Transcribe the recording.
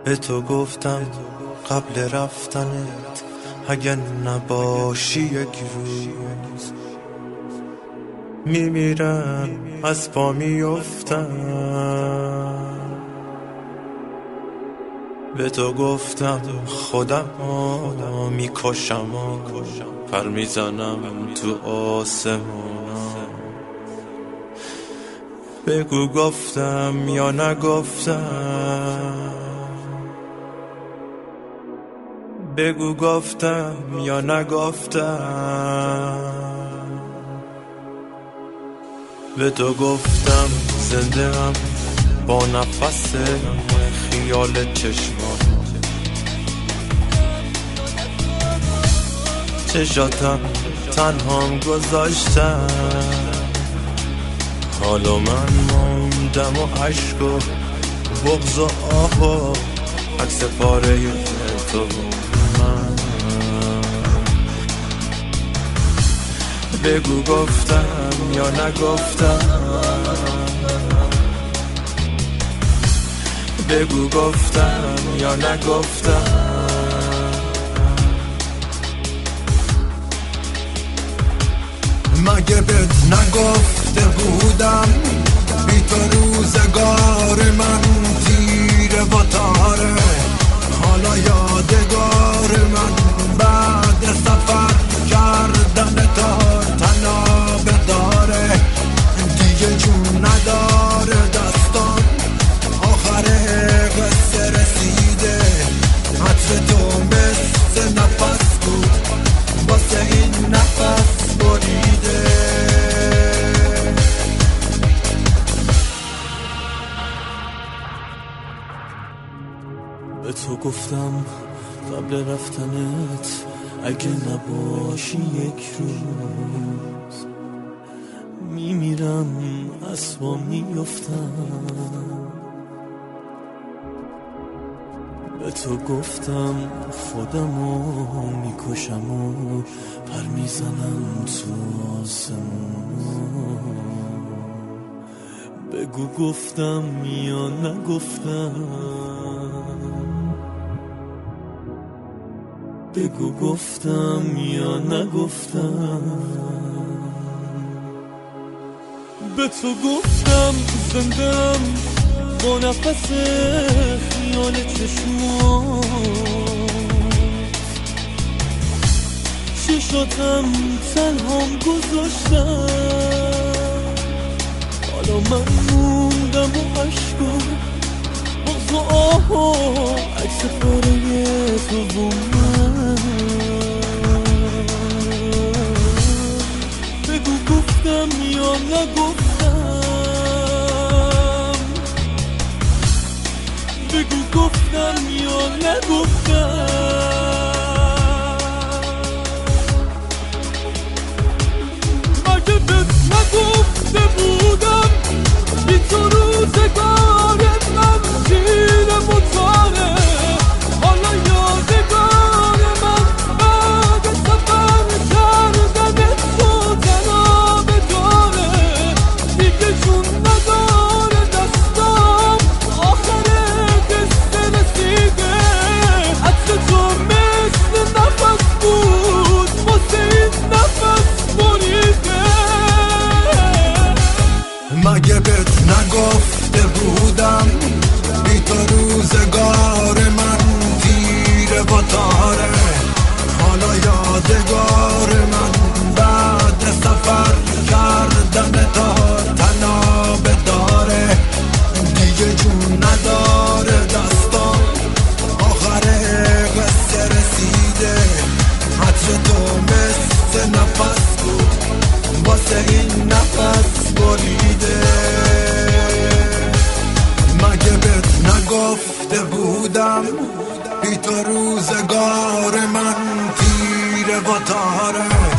به تو گفتم قبل رفتنت اگه نباشی یک روز میمیرم از پا میافتم. به تو گفتم خودم میکشم پر میزنم تو آسمونم. بگو گفتم یا نگفتم، بگو گفتم یا نگفتم. به تو گفتم زنده ام با نفس خیال چشمات، چشاتم تنهام گذاشتم. حالا من موندم و عشق و بغض و آه و عکس پاره تو من. بگو گفتم یا نگفتم، بگو گفتم یا نگفتم. مگه بهت نگفته بودم بی تو روزگار من تیره و تاره؟ حالا یادگار من بعد سفر کردن تار تنابه داره. دیگه جون نداره دستان، آخر قصه رسیده. عطر تو مثل نفس بود واسه این نفس بریده. به تو گفتم قبل رفتنت اگه نباشی یک روز میمیرم از پا میافتم. به تو گفتم خودمو میکشم و پر میزنم تو آسمون. بگو گفتم یا نگفتم، بگو گفتم یا نگفتم. به تو گفتم زندم با نفس خیال چشمات، چشاتم تنهام گذاشتم. حالا من موندم و عشق و بغض و آه و عکس پاره تو و من. بگو گفتم یا نگفتم، بگو گفتم یا نگفتم. مگه بهت نگفته بودم بی تو روزگار من تیره و تاره؟ حالا یادگار من بعد سفر کردن تو تنابه داره. دیگه جون نداره دستام، آخر قصه رسیده. عطر تو مثل نفس بود واسه این نفس بریده. مگه بهت نگفته بودم بی تو روزگار من تیره و تاره؟ حالا یادگار من بعد سفر کردن تار تنابه داره. دیگه جون نداره دستان، آخر قصه رسیده. عطر تو مثل نفس بود واسه این نفس بریده. مگه بهت نگفته بودم بی تو روزگار من تیره و تاره؟